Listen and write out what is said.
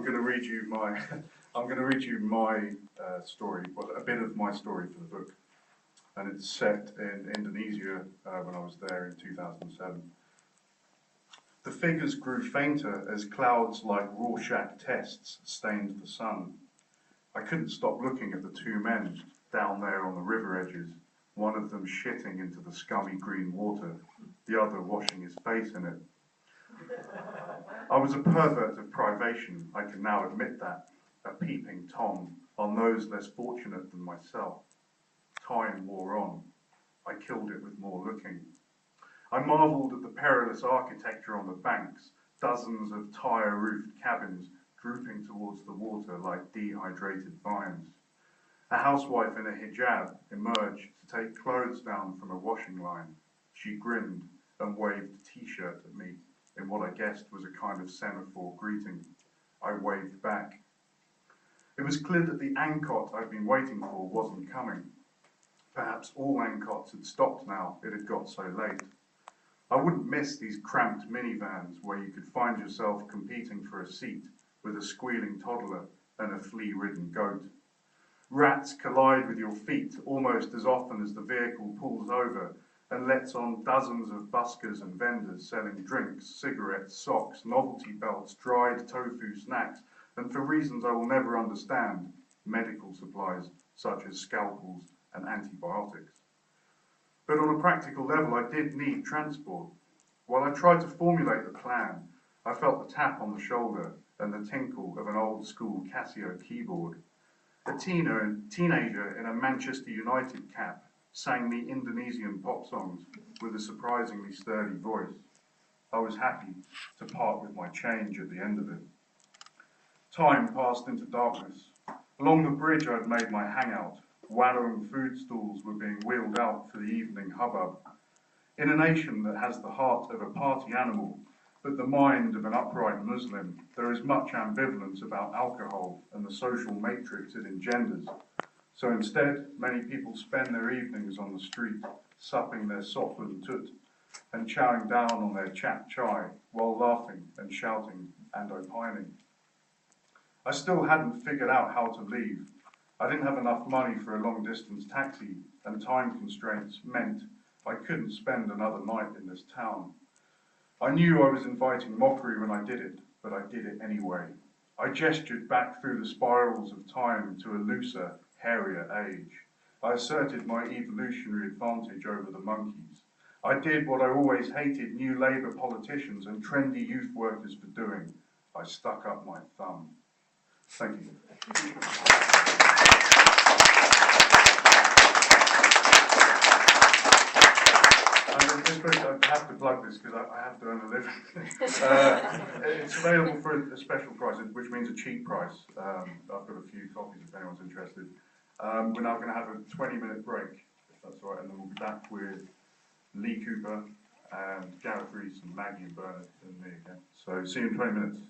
I'm going to read you my I'm going to read you my story, well, a bit of my story for the book, and it's set in Indonesia when I was there in 2007. The figures grew fainter as clouds like Rorschach tests stained the sun. I couldn't stop looking at the two men down there on the river edges, one of them shitting into the scummy green water, the other washing his face in it. I was a pervert of privation, I can now admit that, a peeping Tom on those less fortunate than myself. Time wore on. I killed it with more looking. I marvelled at the perilous architecture on the banks, dozens of tire-roofed cabins drooping towards the water like dehydrated vines. A housewife in a hijab emerged to take clothes down from a washing line. She grinned and waved a t-shirt at me in what I guessed was a kind of semaphore greeting. I waved back. It was clear that the Angkot I'd been waiting for wasn't coming. Perhaps all Angkots had stopped now, it had got so late. I wouldn't miss these cramped minivans where you could find yourself competing for a seat with a squealing toddler and a flea-ridden goat. Rats collide with your feet almost as often as the vehicle pulls over and lets on dozens of buskers and vendors selling drinks, cigarettes, socks, novelty belts, dried tofu snacks, and for reasons I will never understand, medical supplies such as scalpels and antibiotics. But on a practical level, I did need transport. While I tried to formulate the plan, I felt the tap on the shoulder and the tinkle of an old-school Casio keyboard. A teenager in a Manchester United cap sang me Indonesian pop songs with a surprisingly sturdy voice. I was happy to part with my change at the end of it. Time passed into darkness. Along the bridge I'd made my hangout, wallowing food stalls were being wheeled out for the evening hubbub. In a nation that has the heart of a party animal, but the mind of an upright Muslim, there is much ambivalence about alcohol and the social matrix it engenders. So instead, many people spend their evenings on the street, supping their sop and tut, and chowing down on their chap chai, while laughing and shouting and opining. I still hadn't figured out how to leave. I didn't have enough money for a long-distance taxi, and time constraints meant I couldn't spend another night in this town. I knew I was inviting mockery when I did it, but I did it anyway. I gestured back through the spirals of time to a looser, hairier age. I asserted my evolutionary advantage over the monkeys. I did what I always hated new Labour politicians and trendy youth workers for doing. I stuck up my thumb. Thank you. I have to plug this because I have to earn a living. It's available for a special price, which means a cheap price. I've got a few copies if anyone's interested. We're now going to have a 20-minute break, if that's all right, and then we'll be back with Lee Cooper and Gareth Rees and Maggie and Bernard and me again. So see you in 20 minutes.